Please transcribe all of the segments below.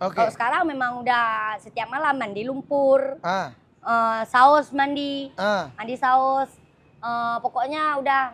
Oke. Kalau sekarang memang udah setiap malam mandi lumpur, Ah, saus mandi, ah. mandi saus. Pokoknya udah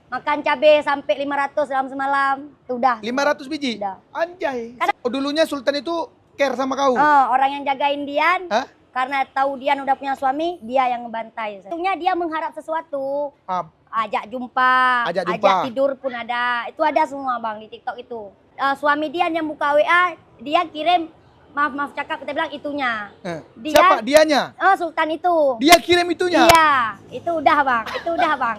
makan cabai sampai 500 dalam semalam. Itu udah. 500 biji? Udah. Anjay. Oh, dulunya Sultan itu care sama kau? Orang yang jagain Dian, Hah? karena tahu Dian udah punya suami, dia yang ngebantai. Tentunya dia mengharap sesuatu. Ah, Ajak jumpa, Ajak jumpa. ajak tidur pun ada. Itu ada semua bang di TikTok itu. Suami Dian yang buka WA, dia kirim, maaf cakap, kita bilang itunya. Siapa? Dianya? Sultan itu. Dia kirim itunya? Iya, itu udah bang, itu udah bang.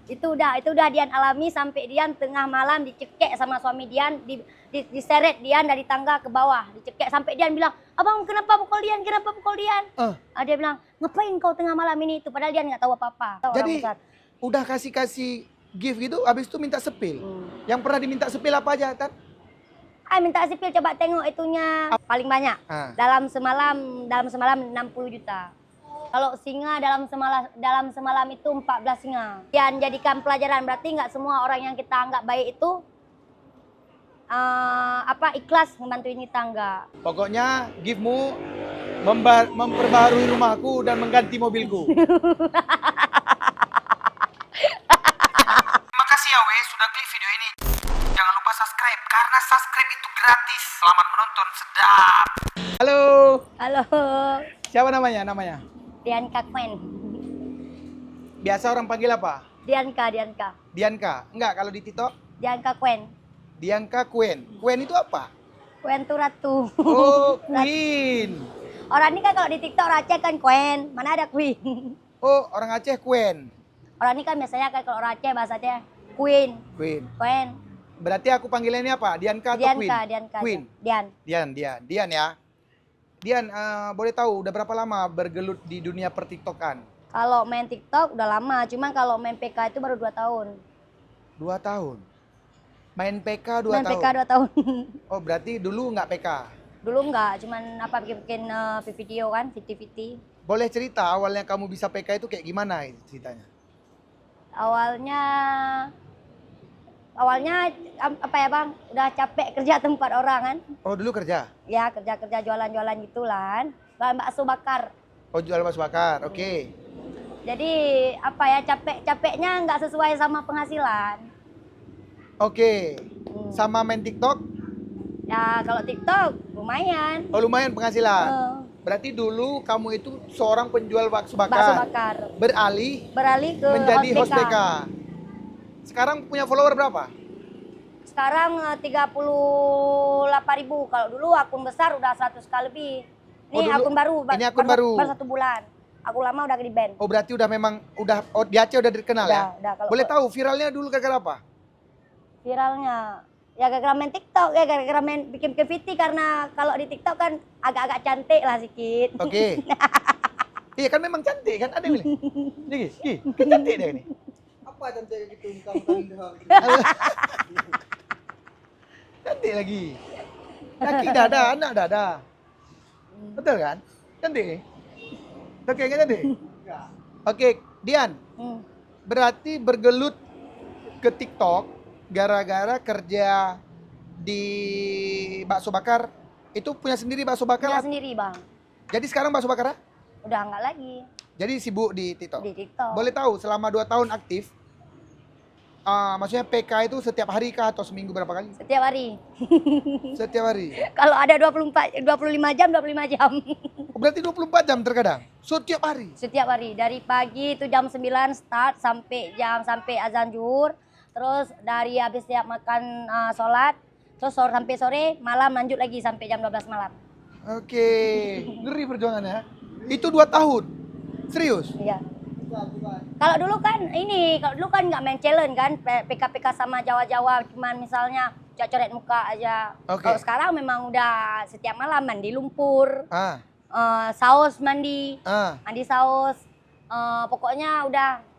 Itu udah Dian alami sampai Dian tengah malam dicekek sama suami Dian, diseret Dian dari tangga ke bawah, dicekek sampai Dian bilang, abang kenapa pukul Dian, kenapa pukul Dian? Dia bilang, ngapain kau tengah malam ini itu, padahal Dian nggak tahu apa-apa. Jadi udah kasih gift gitu, habis itu minta sepil. Yang pernah diminta sepil apa aja, Tan? Minta sepil, coba tengok itunya paling banyak. Dalam semalam 60 juta. Kalau singa dalam semalam itu 14 singa. Yang jadikan pelajaran, berarti nggak semua orang yang kita anggap baik itu ikhlas membantuin kita, enggak. Pokoknya giftmu memperbaharui rumahku dan mengganti mobilku. Terima kasih ya weh sudah klik video ini. Jangan lupa subscribe karena subscribe itu gratis. Selamat menonton, sedap. Halo. Halo. Siapa namanya? Dianka Kwen. Biasa orang panggil apa? Dianka. Dianka. Enggak, kalau di TikTok? Dianka Kwen. Dianka Kwen. Kwen itu apa? Kwen tuh ratu. Oh, Queen. Orang ini kan kalau di TikTok orang Aceh kan Kwen, mana ada Queen. Oh, orang Aceh Kwen. Orang ini kan biasanya kan kalau orang Aceh bahasanya Queen. Kwen. Berarti aku panggilannya apa? Dianka atau Queen? Dianka. Queen. Dian ya. Dian, boleh tahu udah berapa lama bergelut di dunia pertiktokan? Kalau main TikTok udah lama, cuman kalau main PK itu baru 2 tahun. 2 tahun? Main PK 2 tahun? Main PK 2 tahun. Oh, berarti dulu nggak PK? Dulu nggak, cuman bikin video kan, VT. Boleh cerita awalnya kamu bisa PK itu kayak gimana ceritanya? Awalnya apa ya bang, udah capek kerja tempat orang kan. Oh, dulu kerja? Ya, kerja jualan gitulah. Jualan bakso bakar. Oh, jual bakso bakar, oke. Jadi apa ya, capeknya nggak sesuai sama penghasilan. Oke. Sama main TikTok? Ya kalau TikTok lumayan. Oh, lumayan penghasilan. Berarti dulu kamu itu seorang penjual bakso bakar. Beralih ke menjadi host PK. Sekarang punya follower berapa? Sekarang 38.000. Kalau dulu akun besar udah 100k lebih. Ini akun baru. Ini akun baru. Baru 1 bulan. Akun lama udah di ban. Oh, berarti udah di Aceh udah dikenal ya? Boleh tahu viralnya dulu gara-gara apa? Viralnya ya gara-gara main TikTok, ya gara-gara bikin VT, karena kalau di TikTok kan agak-agak cantik lah sedikit. Oke. Iya kan memang cantik kan, ada yang bilang. Nih, kan cantik deh ini. Apa cantik gitu, cantik lagi. Laki dada, anak dada. Betul kan? Cantik. Oke, kan cantik? Oke, Dian. Berarti bergelut ke TikTok gara-gara kerja di bakso bakar. Itu punya sendiri bakso bakar? Punya sendiri bang. Jadi sekarang bakso bakarnya? Udah enggak lagi. Jadi sibuk di TikTok? Di TikTok. Boleh tahu selama 2 tahun aktif, maksudnya PK itu setiap hari kah atau seminggu berapa kali? Setiap hari. Setiap hari? Kalau ada 25 jam, 25 jam. Oh, berarti 24 jam terkadang? Setiap hari? Setiap hari. Dari pagi itu jam 9 start sampai azan zuhur. Terus dari habis siap makan sholat, terus sampai sore, malam lanjut lagi sampai jam 12 malam. Oke, ngeri perjuangannya. Itu 2 tahun? Serius? Iya. Kalau dulu kan nggak main challenge kan, PK sama Jawa-Jawa, cuman misalnya coret muka aja. Kalau sekarang memang udah setiap malam mandi lumpur, saus mandi saus, pokoknya udah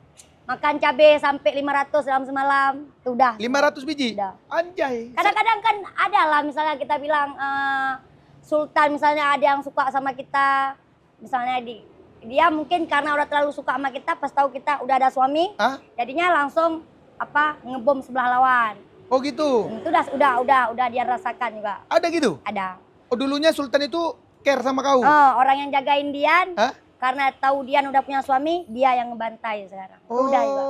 makan cabai sampai 500 dalam semalam. Itu udah. 500 biji? Udah. Anjay. Kadang-kadang kan ada lah, misalnya kita bilang Sultan misalnya ada yang suka sama kita, misalnya dia mungkin karena udah terlalu suka sama kita, pas tahu kita udah ada suami, jadinya langsung ngebom sebelah lawan. Oh gitu. Itu udah dia rasakan juga. Ada gitu? Ada. Oh, dulunya Sultan itu care sama kau? Orang yang jagain Dian. Hah? Karena tahu Dian udah punya suami, dia yang ngebantai sekarang. Udah, Iba.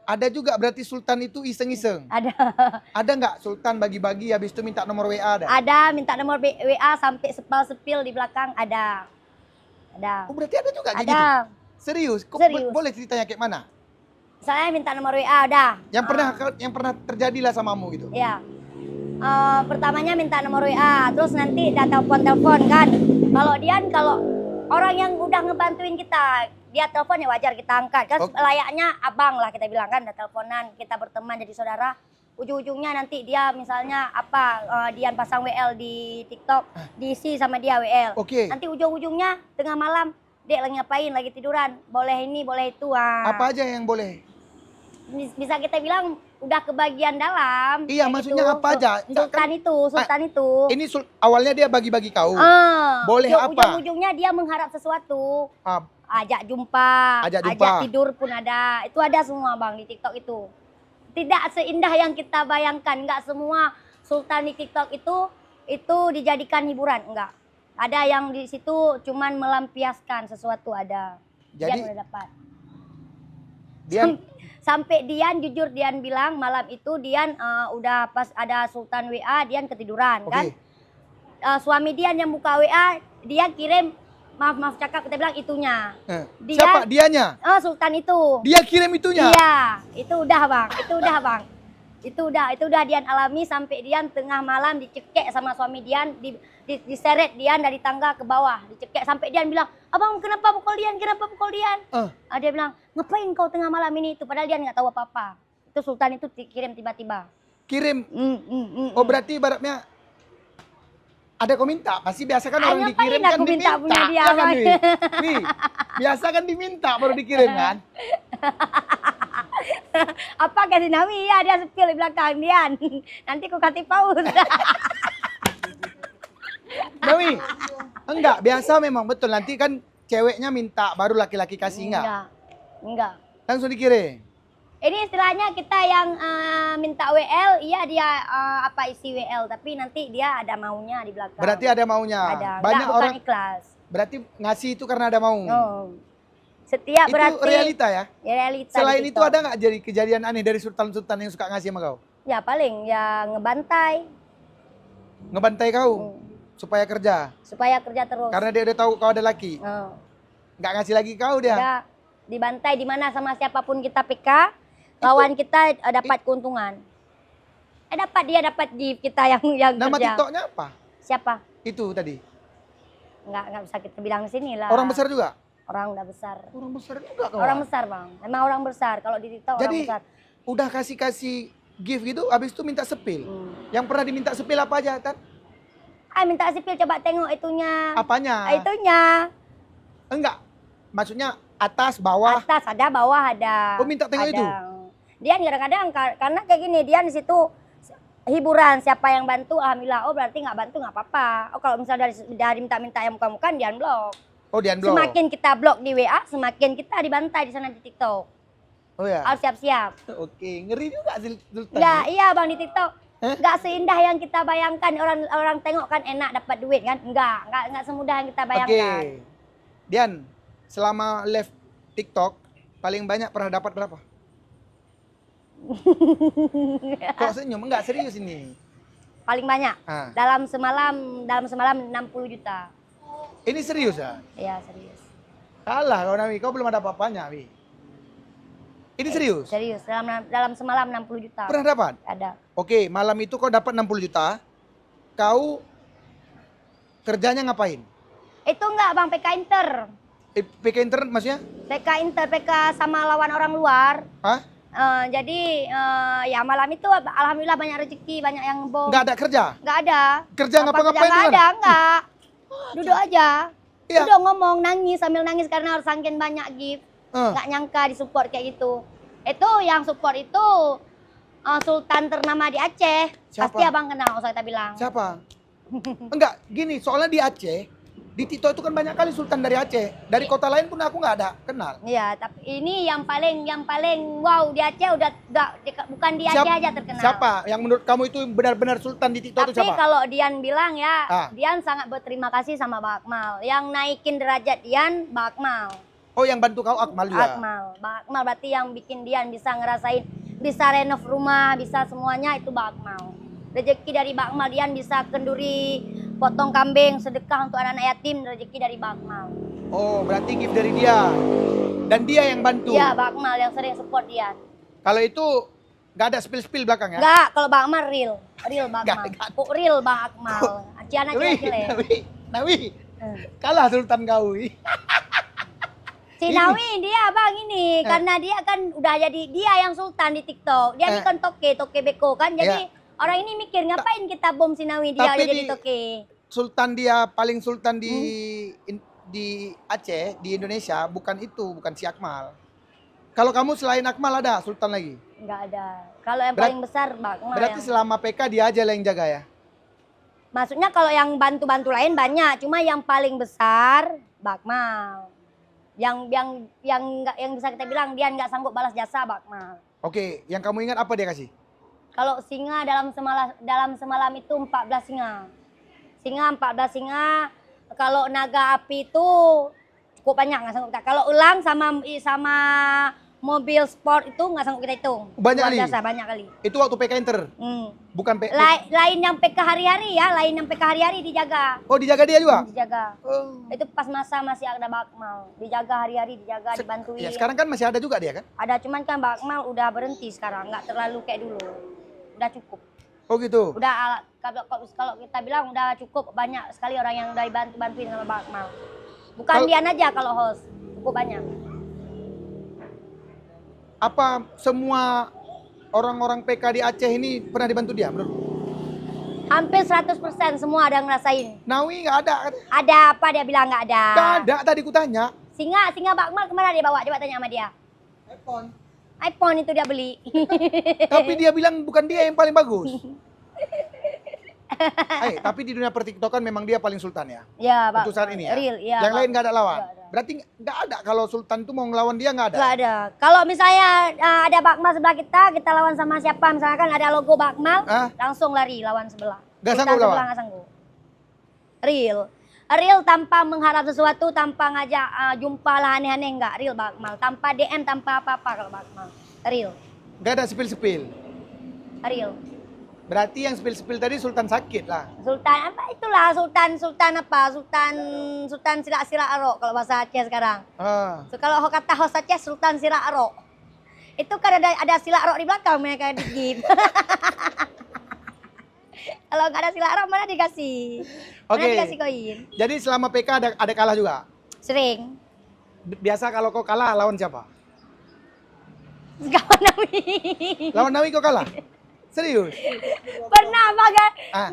Ada juga berarti Sultan itu iseng-iseng? Ada. Ada nggak Sultan bagi-bagi habis itu minta nomor WA ada? Ada, minta nomor WA sampai sepil di belakang, ada. Ada. Oh, berarti ada juga kayak Ada. gitu? Serius? Serius. Boleh ceritanya kayak mana? Saya minta nomor WA, ada. Yang pernah terjadilah samamu gitu? Iya. Pertamanya minta nomor WA, terus nanti dia telepon kan. Kalau orang yang udah ngebantuin kita, dia telepon ya wajar kita angkat. Kan layaknya abang lah kita bilang kan, ada teleponan, kita berteman jadi saudara. Ujung-ujungnya nanti dia misalnya Dian pasang WL di TikTok, diisi sama dia WL. Nanti ujung-ujungnya tengah malam, Dek lagi ngapain, lagi tiduran, boleh ini, boleh itu. Apa aja yang boleh? Bisa kita bilang udah kebagian dalam. Iya, maksudnya gitu. apa aja? Sultan itu. Ini awalnya dia bagi-bagi kau. Boleh apa? Ujung-ujungnya dia mengharap sesuatu. Ajak jumpa, ajak tidur pun ada. Itu ada semua Bang di TikTok itu. Tidak seindah yang kita bayangkan. Enggak semua Sultan di TikTok itu dijadikan hiburan, enggak. Ada yang di situ cuman melampiaskan sesuatu ada. Jadi Dian udah dapat. Sampai Dian jujur Dian bilang malam itu Dian udah pas ada Sultan WA Dian ketiduran kan. Suami Dian yang buka WA dia kirim maaf cakap kita bilang itunya. Siapa dianya? Sultan itu. Dia kirim itunya? Iya, itu udah Bang. Itu udah Dian alami sampai Dian tengah malam dicekek sama suami Dian, diseret Dian dari tangga ke bawah, dicekek sampai Dian bilang, "Abang kenapa pukul Dian? Kenapa pukul Dian?" Dia bilang, "Ngapain kau tengah malam ini?" Itu padahal Dian nggak tahu apa-apa. Itu Sultan itu kirim tiba-tiba. Kirim? Oh berarti ibaratnya ada kau minta, pasti biasa kan orang dikirim kan diminta. Punya dia, ya kan, Wi? Biasa kan diminta baru dikirim kan? Apa kasih Nami? Ya dia sepil di belakang Dian. Nanti ku kasih paus. Nami, enggak, biasa memang betul. Nanti kan ceweknya minta baru laki-laki kasih Enggak. Langsung dikirim. Ini istilahnya kita yang minta WL, iya dia isi WL, tapi nanti dia ada maunya di belakang. Berarti ada maunya. Ada. Banyak orang ikhlas. Berarti ngasih itu karena ada mau. Setiap itu berarti realita ya? Realita. Selain itu ada nggak jadi kejadian aneh dari sultan-sultan yang suka ngasih sama kau? Ya paling ya ngebantai. Ngebantai kau supaya kerja. Supaya kerja terus. Karena dia udah tahu kau ada laki. Nggak ngasih lagi kau dia. Nggak. Dibantai di mana sama siapapun kita PK, lawan kita dapat keuntungan. Dapat gift kita yang Nama kerja. TikToknya apa? Siapa? Itu tadi. Nggak bisa kita bilang di sini lah. Orang besar juga? Orang udah besar. Orang besar juga kau? Orang besar Bang. Emang orang besar. Kalau di TikTok orang besar. Jadi udah kasih gift gitu, habis itu minta sepil. Yang pernah diminta sepil apa aja, Tan? Minta sepil coba tengok itunya. Apanya? Itunya. Enggak. Maksudnya atas, bawah? Atas ada, bawah ada. Oh minta tengok ada. itu? Dia kadang-kadang karena kayak gini, dia di situ hiburan, siapa yang bantu alhamdulillah. Oh berarti nggak bantu nggak apa-apa. Oh kalau misalnya dari minta-minta yang muka-muka dia unblock. Oh di unblock. Semakin kita blok di WA, semakin kita dibantai di sana di TikTok. Oh ya. Harus siap-siap. Oke, ngeri juga Sultan. Nggak, iya Bang di TikTok. Nggak seindah yang kita bayangkan. Orang tengok kan enak dapat duit kan? Nggak semudah yang kita bayangkan. Oke. Dian, selama live TikTok paling banyak pernah dapat berapa? Kok senyum? Enggak, serius ini. Paling banyak. Dalam semalam 60 juta. Ini serius ya? Iya, serius. Kalah kau Nawi, kau belum ada apa-apanya, Wi. Ini serius? Serius, dalam semalam 60 juta. Pernah dapat? Ada. Oke, malam itu kau dapat 60 juta. Kau kerjanya ngapain? Itu enggak Bang, PK Inter. PK Inter maksudnya? PK Inter, PK sama lawan orang luar. Jadi ya malam itu alhamdulillah banyak rezeki, banyak yang bom. Nggak ada kerja? Nggak ada. Kerja ngapa-ngapain? Nggak ada, enggak. Duduk aja. Iya. Duduk ngomong, nangis sambil nangis karena harus sangkin banyak gift. Nggak nyangka disupport kayak gitu. Itu yang support itu Sultan ternama di Aceh. Siapa? Pasti abang kenal, usah kita bilang. Siapa? Enggak, gini, soalnya di Aceh Di TikTok itu kan banyak kali sultan dari Aceh. Dari kota lain pun aku nggak ada kenal. Iya, tapi ini yang paling wow di Aceh udah bukan di Aceh aja terkenal. Siapa yang menurut kamu itu benar-benar sultan di TikTok itu siapa? Tapi kalau Dian bilang ya, Dian sangat berterima kasih sama Bang Akmal. Yang naikin derajat Dian, Bang Akmal. Oh, yang bantu kau Akmal juga? Bang Akmal berarti yang bikin Dian bisa ngerasain, bisa renov rumah, bisa semuanya itu Bang Akmal. Rezeki dari Bang Akmal, Dian bisa kenduri, potong kambing, sedekah untuk anak-anak yatim, rezeki dari Bang Akmal. Oh, berarti gift dari dia. Dan dia yang bantu? Iya, Bang Akmal yang sering support Dian. Kalau itu nggak ada spill-spill belakang ya? Nggak, kalau Bang Akmal real Bang Akmal. Real Bang Akmal. Nawi, kalah sultan kau. Si Nawi dia bang ini karena dia kan udah jadi dia yang sultan di TikTok. Dia ini kan toke beko kan. Jadi orang ini mikir ngapain kita bom si Nawi dia jadi toke. Sultan dia paling sultan di Aceh, di Indonesia bukan si Akmal. Kalau kamu selain Akmal ada sultan lagi? Enggak ada. Kalau yang paling besar Bang Akmal. Berarti selama PK dia aja yang jaga ya? Maksudnya kalau yang bantu-bantu lain banyak, cuma yang paling besar Bang Akmal. Yang bisa kita bilang dia nggak sanggup balas jasa Bang Akmal. Oke, yang kamu ingat apa dia kasih? Kalau singa dalam semalam itu 14 singa. 14 singa. Kalau naga api itu cukup banyak nggak sanggup kita. Kalau elang sama mobil sport itu nggak sanggup kita hitung. Banyak kali. Banyak kali. Itu waktu PK Inter. Bukan PK. Lain yang PK hari-hari ya, lain yang PK hari-hari dijaga. Oh, dijaga dia juga? Dijaga. Itu pas masa masih ada Bang Akmal. Dijaga hari-hari, dibantuin. Ya, sekarang kan masih ada juga dia kan? Ada, cuman kan Bang Akmal udah berhenti sekarang, nggak terlalu kayak dulu. Udah cukup. Oh gitu. Udah kalau kita bilang udah cukup, banyak sekali orang yang udah bantuin sama Bang Akmal. Bukan Dian aja kalau host, cukup banyak. Apa semua orang-orang PK di Aceh ini pernah dibantu dia menurut? Hampir 100% semua ada ngerasain. Nawi nggak ada kan? Ada apa dia bilang nggak ada? Nggak ada, tadi ku tanya. Singa Bang Akmal kemana dia bawa? Coba tanya sama dia. iPhone itu dia beli. Tapi dia bilang bukan dia yang paling bagus. Tapi di dunia pertiktokan memang dia paling sultan ya? Ya, Bang. Untuk saat ini ya? Real, ya, yang Bang. lain nggak ada lawan? Gak ada. Berarti nggak ada kalau sultan itu mau ngelawan dia nggak ada? Nggak ada. Kalau misalnya ada Bang Akmal sebelah kita lawan sama siapa? Misalnya kan ada logo Bang Akmal, langsung lari lawan sebelah. Nggak sanggup lawan? Nggak sanggup. Real tanpa mengharap sesuatu, tanpa ngajak jumpa lah aneh-aneh, nggak. Real Bang Akmal. Tanpa DM, tanpa apa-apa kalau Bang Akmal. Real. Nggak ada spill-spill? Real. Berarti yang spill-spill tadi sultan sakit lah. Sultan apa itulah, sultan apa? Sultan Sirak Arok kalau bahasa Aceh sekarang. So, kalau kata host Aceh Sultan Sirak Arok. Itu kan ada Sirak Arok di belakang mereka digit. Kalau nggak ada Sirak Arok mana dikasih? Mana dikasih koin? Jadi selama PK ada kalah juga? Sering. Biasa kalau kau kalah lawan siapa? Kawan Nawi. Lawan Nawi kau kalah? Serius? Pernah bang,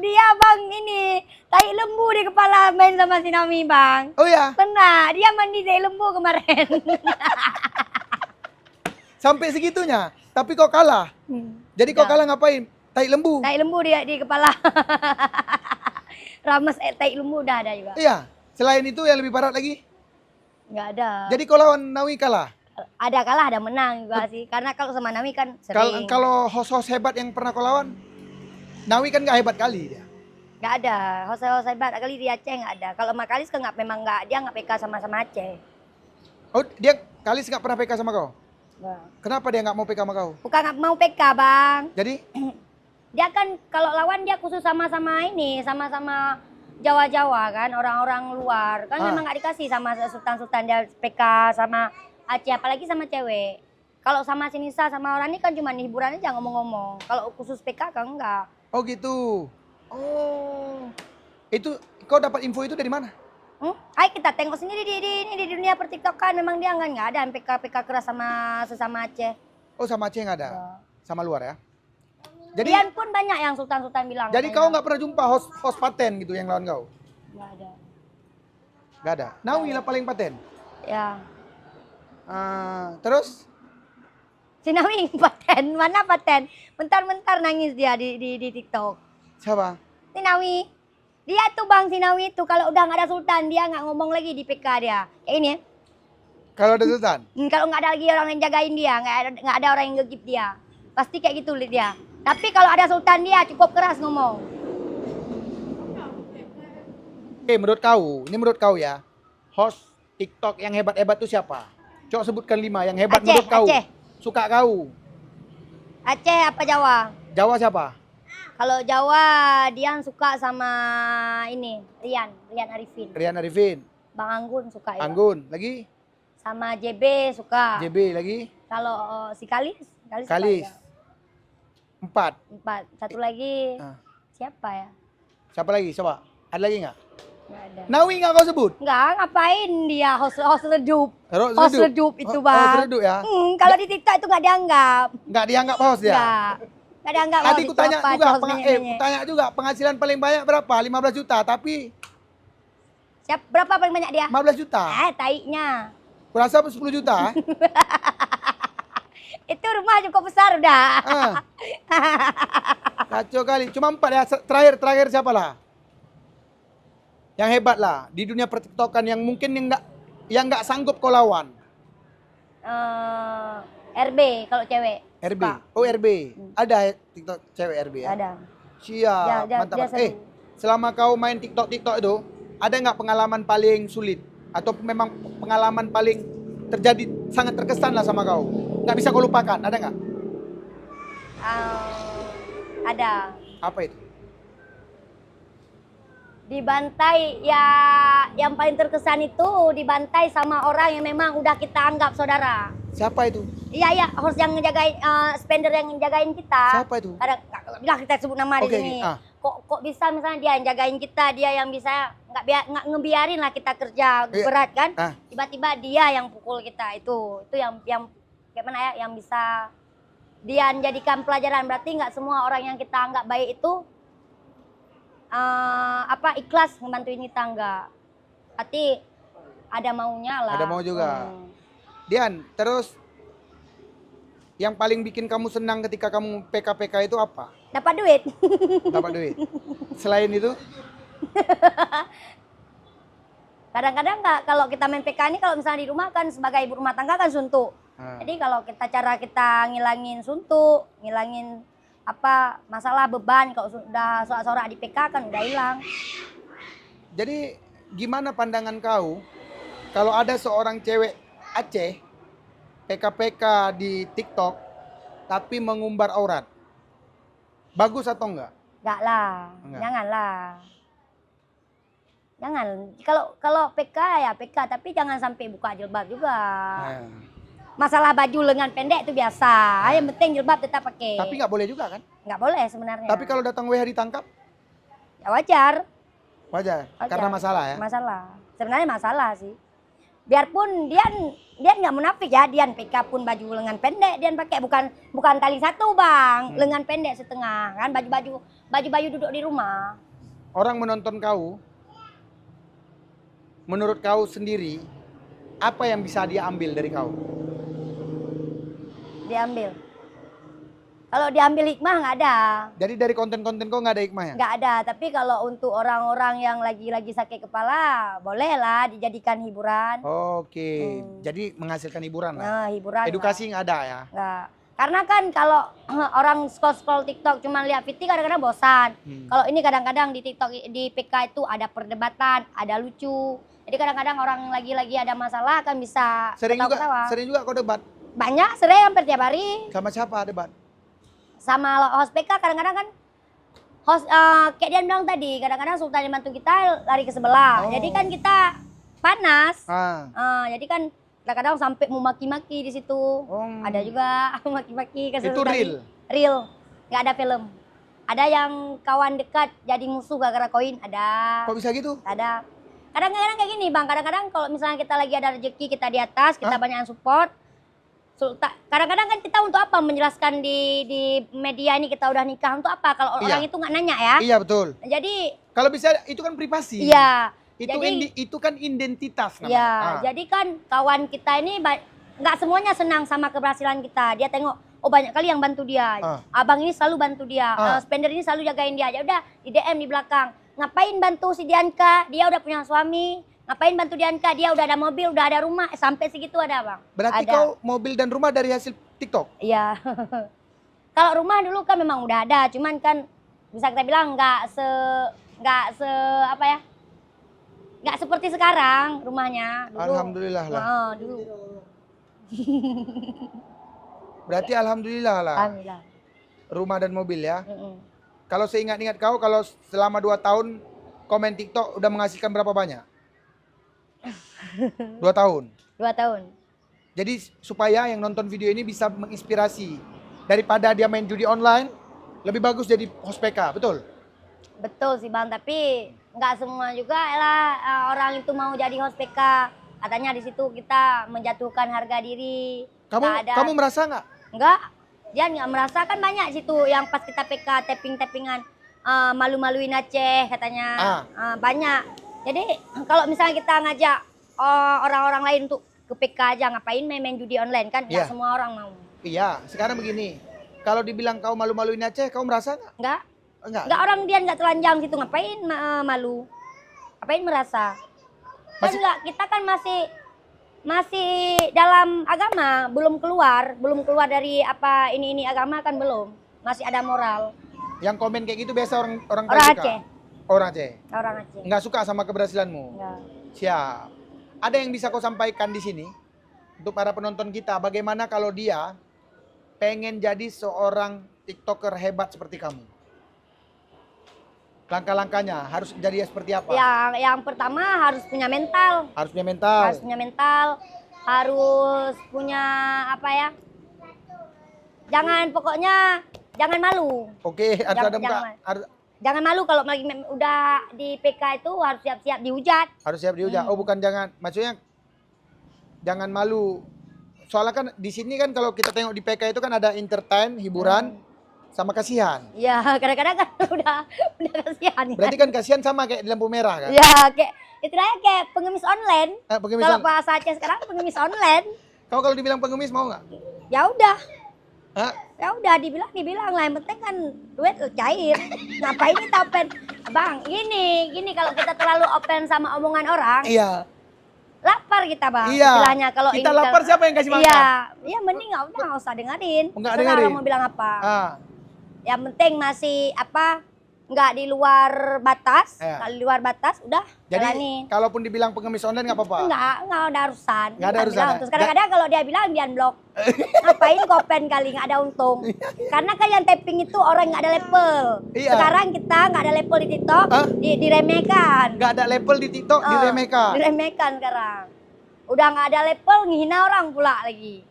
dia bang ini tai lembu di kepala main sama si Nawi bang. Oh ya? Pernah, dia mandi tai lembu kemarin. Sampai segitunya? Tapi kau kalah? Jadi kau kalah ngapain? Tai lembu? Tai lembu dia di kepala. Rames tai lembu udah ada juga. Iya, selain itu yang lebih parah lagi? Nggak ada. Jadi kau lawan Nawi kalah? Ada kalah, ada menang juga sih. Karena kalau sama Nawi kan sering. Kalau host-host hebat yang pernah kau lawan, Nawi kan nggak hebat kali dia. Nggak ada, host hebat kali di Aceh nggak ada. Kalau sama Kalis kan dia nggak PK sama Aceh. Oh, dia Kalis nggak pernah PK sama kau? Nggak. Kenapa dia nggak mau PK sama kau? Bukan nggak mau PK bang. Jadi? Dia kan kalau lawan dia khusus sama-sama Jawa-Jawa kan, orang-orang luar. Kan memang nggak dikasih sama sultan-sultan dia PK sama Aceh, apalagi sama cewek. Kalau sama si Nisa sama orang ini kan cuma hiburan aja ngomong-ngomong. Kalau khusus PK kan enggak. Oh gitu. Oh. Itu kau dapat info itu dari mana? Ayo kita tengok sendiri di dunia pertiktokan, memang dia nggak ada PK keras sama sesama Aceh. Oh sama Aceh nggak ada? Ya. Sama luar ya? Jadi Dian pun banyak yang sultan-sultan bilang. Jadi kau nggak pernah jumpa host paten gitu yang lawan kau? Nggak ada. Nggak ada? Nawi lah paling paten? Ya. Terus? Si Nawi paten, mana paten? Bentar-bentar nangis dia di TikTok. Siapa? Si Nawi. Dia tuh Bang Sinawi itu kalau udah nggak ada Sultan dia nggak ngomong lagi di PK dia. Kayak ini ya. Kalau ada Sultan? Kalau nggak ada lagi orang yang jagain dia, nggak ada orang yang ngegip dia. Pasti kayak gitu dia. Tapi kalau ada Sultan dia cukup keras ngomong. Menurut kau ya, host TikTok yang hebat-hebat itu siapa? Coba sebutkan 5 yang hebat Aceh, menurut kau. Aceh. Suka kau. Aceh apa Jawa? Jawa siapa? Kalau Jawa Dian suka sama ini Rian Arifin. Rian Arifin. Bang Anggun suka ya. Anggun, lagi? Sama JB suka. JB lagi? Kalau si Kalis Kalis. Suka 4. 4. Satu lagi siapa ya? Siapa lagi? Coba. Ada lagi nggak? Nggak ada. Nawi nggak kau sebut? Nggak, ngapain dia host redup. Host redup itu Bang. Host redup ya? Kalau di TikTok itu nggak dianggap. Nggak dianggap host ya? Nggak dianggap. Tadi ku tanya juga, ku tanya juga penghasilan paling banyak berapa? 15 juta, tapi berapa paling banyak dia? 15 juta. Taiknya. Kurasa 10 juta. Itu rumah cukup besar udah. Kacau kali. Cuma 4 ya. Terakhir siapa lah? Yang hebat lah di dunia pertiktokan yang mungkin yang nggak sanggup kau lawan. RB kalau cewek. RB. Suka. Oh RB. Ada TikTok cewek RB ya? Ada. Siap. Mantap. Selama kau main TikTok itu, ada nggak pengalaman paling sulit atau memang pengalaman paling terjadi sangat terkesan lah sama kau? Nggak bisa kau lupakan. Ada nggak? Ada. Apa itu? Dibantai ya, yang paling terkesan itu dibantai sama orang yang memang udah kita anggap saudara. Siapa itu? Iya, host yang ngejagain, spender yang ngejagain kita. Siapa itu? Bilang kita sebut nama di sini. Kok bisa misalnya dia yang jagain kita, dia yang bisa nggak ngebiarin lah kita kerja berat kan? Tiba-tiba dia yang pukul kita itu yang gimana ya? Yang bisa dia jadikan pelajaran. Berarti nggak semua orang yang kita anggap baik itu ikhlas ngebantuin kita, enggak. Berarti ada maunya lah. Ada mau juga. Dian, terus yang paling bikin kamu senang ketika kamu PK itu apa? Dapat duit. Dapat duit. Selain itu? Kadang-kadang kalau kita main PK ini kalau misalnya di rumah kan sebagai ibu rumah tangga kan suntuk. Jadi kalau cara kita ngilangin suntuk, ngilangin masalah beban kalau sudah sorak-sorak di PK kan udah hilang. Jadi gimana pandangan kau kalau ada seorang cewek Aceh PK di TikTok tapi mengumbar aurat? Bagus atau enggak? Enggak lah, janganlah. Jangan. Kalau PK ya PK, tapi jangan sampai buka jilbab juga. Masalah baju lengan pendek itu biasa. Yang penting jilbab tetap pakai. Tapi nggak boleh juga kan? Nggak boleh sebenarnya. Tapi kalau datang WH ditangkap? Ya wajar. Wajar. Karena masalah ya? Masalah. Sebenarnya masalah sih. Biarpun dia nggak munafik ya, dia PK pun baju lengan pendek dia pakai, bukan tali satu Bang, lengan pendek setengah kan, baju duduk di rumah. Orang menonton kau, menurut kau sendiri apa yang bisa dia ambil dari kau? Diambil. Kalau diambil hikmah nggak ada. Jadi dari konten-konten kau nggak ada hikmahnya? Nggak ada, tapi kalau untuk orang-orang yang lagi sakit kepala, bolehlah dijadikan hiburan. Oke, jadi menghasilkan hiburan lah. Hiburan. Edukasi nggak ada ya? Nggak. Karena kan kalau orang scroll TikTok cuma lihat VT kadang-kadang bosan. Kalau ini kadang-kadang di TikTok di PK itu ada perdebatan, ada lucu. Jadi kadang-kadang orang lagi ada masalah kan bisa sering ketawa-ketawa. Sering juga kau debat? Banyak, sering hampir tiap hari. Sama siapa debat? Sama host PK kadang-kadang kan host kayak dia bilang tadi, kadang-kadang Sultan yang bantu kita lari ke sebelah. Jadi kan kita panas. Jadi kan kadang-kadang sampai mau maki-maki di situ. Ada juga maki-maki ke Itu real? Real. Nggak ada film. Ada yang kawan dekat jadi musuh gara-gara koin, ada. Kok bisa gitu? Ada. Kadang-kadang kayak gini Bang, kadang-kadang kalau misalnya kita lagi ada rezeki, kita di atas, kita banyak yang support. Kadang-kadang kan kita untuk apa menjelaskan di media ini kita udah nikah, untuk apa kalau orang itu nggak nanya ya? Iya betul. Jadi kalau bisa itu kan privasi. Iya. Itu kan identitas namanya. Iya. Jadi kan kawan kita ini nggak semuanya senang sama keberhasilan kita. Dia tengok banyak kali yang bantu dia. Abang ini selalu bantu dia. Spender ini selalu jagain dia. Ya udah di DM di belakang. ngapain bantu si Dianka, dia udah punya suami. Ngapain bantu Dianka, dia udah ada mobil, udah ada rumah. Sampai segitu ada bang. Berarti ada. kau mobil dan rumah dari hasil TikTok? Iya. Kalau rumah dulu kan memang udah ada, cuman kan bisa kita bilang nggak se apa ya, nggak seperti sekarang rumahnya. Dulu, Alhamdulillah lah. Dulu. Berarti alhamdulillah lah. Alhamdulillah. Rumah dan mobil ya. Kalau seingat-ingat kau, kalau selama 2 tahun komen TikTok udah menghasilkan berapa banyak? 2 tahun. 2 tahun. Jadi supaya yang nonton video ini bisa menginspirasi. Daripada dia main judi online, lebih bagus jadi host PK, betul? Betul sih bang, tapi nggak semua juga lah orang itu mau jadi host PK. Katanya di situ kita menjatuhkan harga diri. Kamu merasa nggak? Enggak, dia nggak merasa, kan banyak situ yang pas kita PK tapping-tappingan malu-maluin Aceh katanya. Banyak. Jadi kalau misalnya kita ngajak orang-orang lain untuk ke PK aja, ngapain main judi online kan? Nggak semua orang mau. Iya, sekarang begini. Kalau dibilang kau malu-maluin Aceh, kau merasa nggak? Enggak. Enggak. Enggak, orang dia nggak telanjang situ, ngapain malu? Ngapain merasa? Kan enggak, kita kan masih dalam agama, belum keluar dari apa ini agama kan belum. Masih ada moral. Yang komen kayak gitu biasa orang Aceh. Orang Aceh. Orang Aceh. Nggak suka sama keberhasilanmu. Enggak. Siap. Ada yang bisa kau sampaikan di sini untuk para penonton kita, bagaimana kalau dia pengen jadi seorang TikToker hebat seperti kamu? Langkah-langkahnya harus jadi seperti apa? Yang pertama harus punya mental. Harus punya mental. Harus punya mental. Harus punya apa ya? Pokoknya jangan malu. Oke, harus ada muka. Jangan malu kalau lagi udah di PK itu, harus siap-siap dihujat. Harus siap dihujat. Oh, bukan maksudnya jangan malu. Soalnya kan di sini kan kalau kita tengok di PK itu kan ada entertain, hiburan, sama kasihan. Iya, kadang-kadang kan udah kasihan. Berarti kan kasihan sama kayak di lampu merah kan? Iya, kayak itu aja kayak pengemis online. Kalau bahasa Aceh sekarang pengemis online. Kau kalau dibilang pengemis mau nggak? Ya udah. Hah? Ya udah dibilang lah, yang penting kan duit cair. Ngapain kita open? Bang, gini kalau kita terlalu open sama omongan orang. Iya. Lapar kita bang, iya. Istilahnya kalau kita lapar siapa yang kasih makan? Iya mending nggak usah dengerin. Nggak dengerin. Orang mau bilang apa? Yang penting masih nggak di luar batas. Kalau di luar batas udah jadi jalanin. Kalaupun dibilang pengemis online nggak apa-apa? Nggak ada urusan. Nggak ada urusan. Terus kadang-kadang kalau dia bilang dia blok. Ngapain komen kali, nggak ada untung. Karena kan yang tapping itu orang nggak ada level. Iya. Sekarang kita nggak ada level di TikTok, diremehkan. Nggak ada level di TikTok, diremehkan. Diremehkan sekarang. Udah nggak ada level, ngehina orang pula lagi.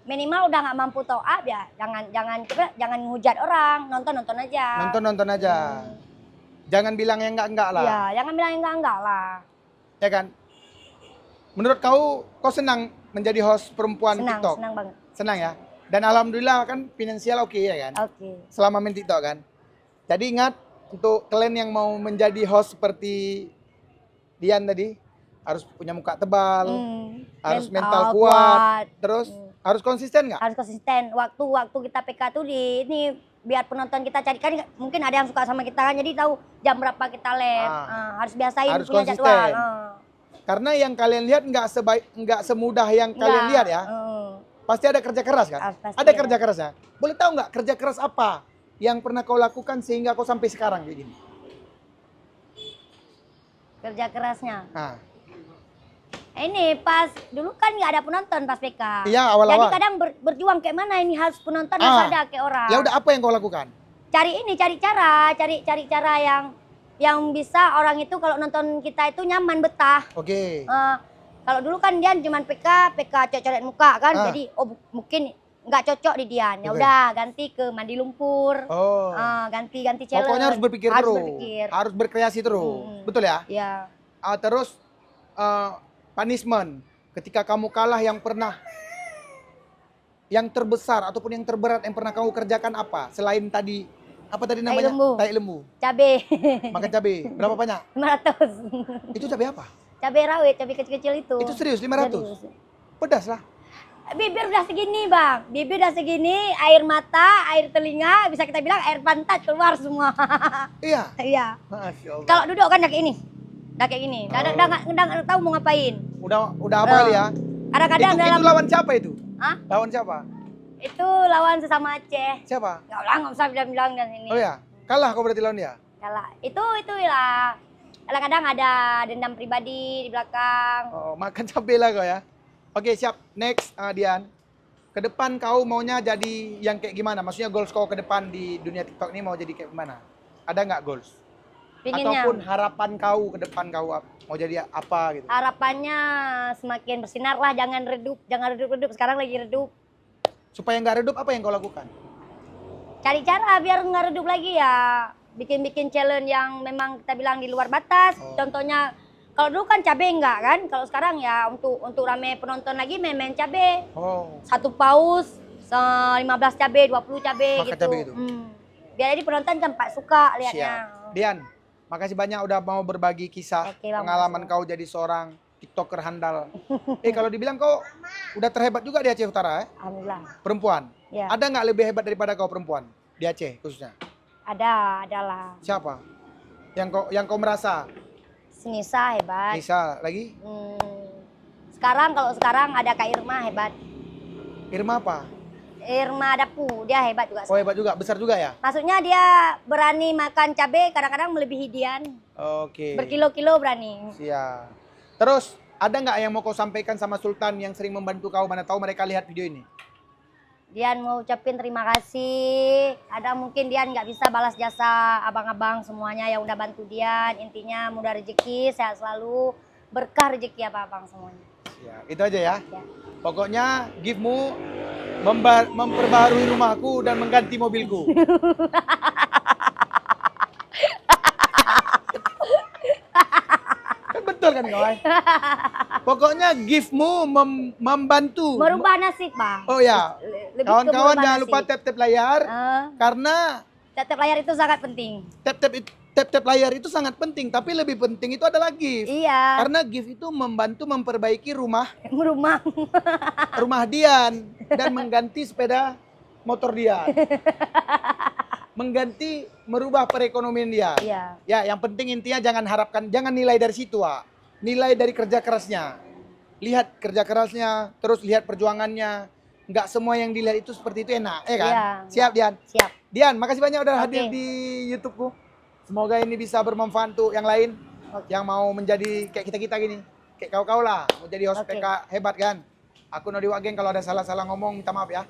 Minimal udah nggak mampu to'ab ya, jangan ngehujat orang, nonton aja. Nonton aja. Jangan bilang yang enggak lah. Iya, jangan bilang yang enggak lah. Ya kan? Menurut kau senang menjadi host perempuan TikTok? Senang banget. Senang ya? Dan alhamdulillah kan finansial oke ya kan? Oke. Selama main TikTok kan? Jadi ingat, untuk kalian yang mau menjadi host seperti Dian tadi, harus punya muka tebal, harus mental kuat. Terus harus konsisten nggak? Harus konsisten. Waktu kita PK tuh ini biar penonton kita cari, kan mungkin ada yang suka sama kita kan, jadi tahu jam berapa kita live. Harus biasain harus punya konsisten. jadwal. Karena yang kalian lihat nggak semudah yang kalian lihat ya. Pasti ada kerja keras kan? Ada kerja kerasnya. Boleh tahu nggak kerja keras apa yang pernah kau lakukan sehingga kau sampai sekarang kayak gini? Kerja kerasnya. Ini pas dulu kan nggak ada penonton pas PK. Iya, awal-awal. Jadi kadang berjuang kayak mana ini, harus penonton harus ada kayak orang. Ya udah, apa yang kau lakukan? Cari cara yang bisa orang itu kalau nonton kita itu nyaman, betah. Oke. Kalau dulu kan Dian cuma PK coret muka kan, jadi mungkin nggak cocok di Dian. Ya udah ganti ke mandi lumpur. Ganti challenge. Pokoknya harus berpikir terus. Harus berkreasi terus. Betul ya? Iya. Terus punishment ketika kamu kalah yang terbesar ataupun yang terberat yang pernah kamu kerjakan apa? Selain tadi namanya? Tai lembu. Cabe. Makan cabe. Berapa banyak? 500. Itu cabe apa? Cabe rawit, cabe kecil-kecil itu. Itu serius 500? Pedas lah. Bibir udah segini bang, bibir udah segini, air mata, air telinga, bisa kita bilang air pantat keluar semua. Iya. Iya. Masya Allah. Kalau duduk kan udah kayak ini, udah kayak gini. Udah nggak tahu mau ngapain. Udah apa kali ya? Kadang-kadang dalam. Itu lawan siapa itu? Hah? Lawan siapa? Itu lawan sesama Aceh. Siapa? Nggak usah bilang-bilang dan ini. Oh ya, kalah kau berarti lawan dia? Kalah. Itu lah. Kadang-kadang ada dendam pribadi di belakang. Oh, makan cabai lah kau ya. Oke, siap. Next, Dian. Ke depan kau maunya jadi yang kayak gimana? Maksudnya goals kau ke depan di dunia TikTok ini mau jadi kayak gimana? Ada nggak goals? Pinginnya. Ataupun harapan kau ke depan kau mau jadi apa gitu? Harapannya semakin bersinar lah, jangan redup. Sekarang lagi redup. Supaya nggak redup, apa yang kau lakukan? Cari cara biar nggak redup lagi ya. Bikin challenge yang memang kita bilang di luar batas. Oh. Contohnya, kalau dulu kan cabai enggak kan? Kalau sekarang ya untuk rame penonton lagi main cabai. Oh. 1 paus, 15 cabai, 20 cabai Makan gitu. cabai gitu. Biar jadi penonton cepat suka lihatnya. Siap. Dian, makasih banyak udah mau berbagi kisah Oke, Bang, pengalaman makasih. kau jadi seorang TikToker handal. Kalau dibilang kau udah terhebat juga di Aceh Utara, Alhamdulillah. perempuan. Ya. Ada nggak lebih hebat daripada kau perempuan di Aceh khususnya? Adalah. Siapa? Yang kau merasa? Nisa hebat. Nisa lagi? Kalau sekarang ada Kak Irma hebat. Irma apa? Irma Dapu, dia hebat juga. Oh hebat juga, besar juga ya? Maksudnya dia berani makan cabai kadang-kadang melebihi Dian. Oke. Berkilo-kilo berani. Siap. Terus ada nggak yang mau kau sampaikan sama Sultan yang sering membantu kau? Mana tahu mereka lihat video ini. Dian mau ucapin terima kasih. Kadang mungkin Dian nggak bisa balas jasa abang-abang semuanya yang udah bantu Dian. Intinya mudah rezeki, sehat selalu, berkah rezeki abang semuanya. Ya, itu aja ya. Ya. Pokoknya giftmu memperbaharui rumahku dan mengganti mobilku. Kan betul kan kawan? Pokoknya giftmu membantu. Merubah nasib, Bang. Oh ya, Lebih ke kawan-kawan merubah jangan lupa nasib. tap-tap layar karena Tap-tap layar itu sangat penting. tap-tap layar itu sangat penting, tapi lebih penting itu adalah gift. Iya. Karena gift itu membantu memperbaiki rumah Merumah. Dian dan mengganti sepeda motor Dian. Mengganti, merubah perekonomian Dian. Iya. Ya, yang penting intinya jangan nilai dari situ, Wak. Nilai dari kerja kerasnya. Lihat kerja kerasnya, terus lihat perjuangannya. Nggak semua yang dilihat itu seperti itu enak, ya kan? Iya. Siap, Dian? Siap. Dian, makasih banyak udah hadir Oke. di YouTubeku. Semoga ini bisa bermanfaat untuk yang lain. Oke. Yang mau menjadi kayak kita-kita gini. Kayak kau-kau lah, mau jadi host Oke. PK hebat kan? Aku Nodi Wageng, kalau ada salah-salah ngomong minta maaf ya.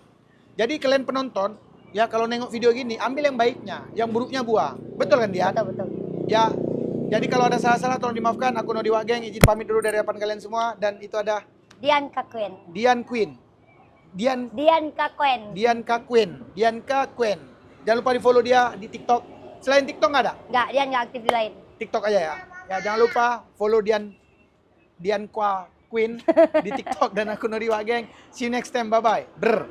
Jadi kalian penonton, ya kalau nengok video gini, ambil yang baiknya, yang buruknya buang. Betul kan Dian? Betul. Ya, jadi kalau ada salah-salah tolong dimaafkan. Aku Nodi Wageng, izin pamit dulu dari hadapan kalian semua. Dan itu ada Dian Kakuen. Dian Queen. Dian Kakuen. Jangan lupa di follow dia di TikTok. Selain TikTok nggak ada? Enggak, Dian enggak aktif di lain. TikTok aja ya. Ya jangan lupa follow Dian Queen di TikTok dan aku Nodi Wageng. See you next time. Bye bye. Brr.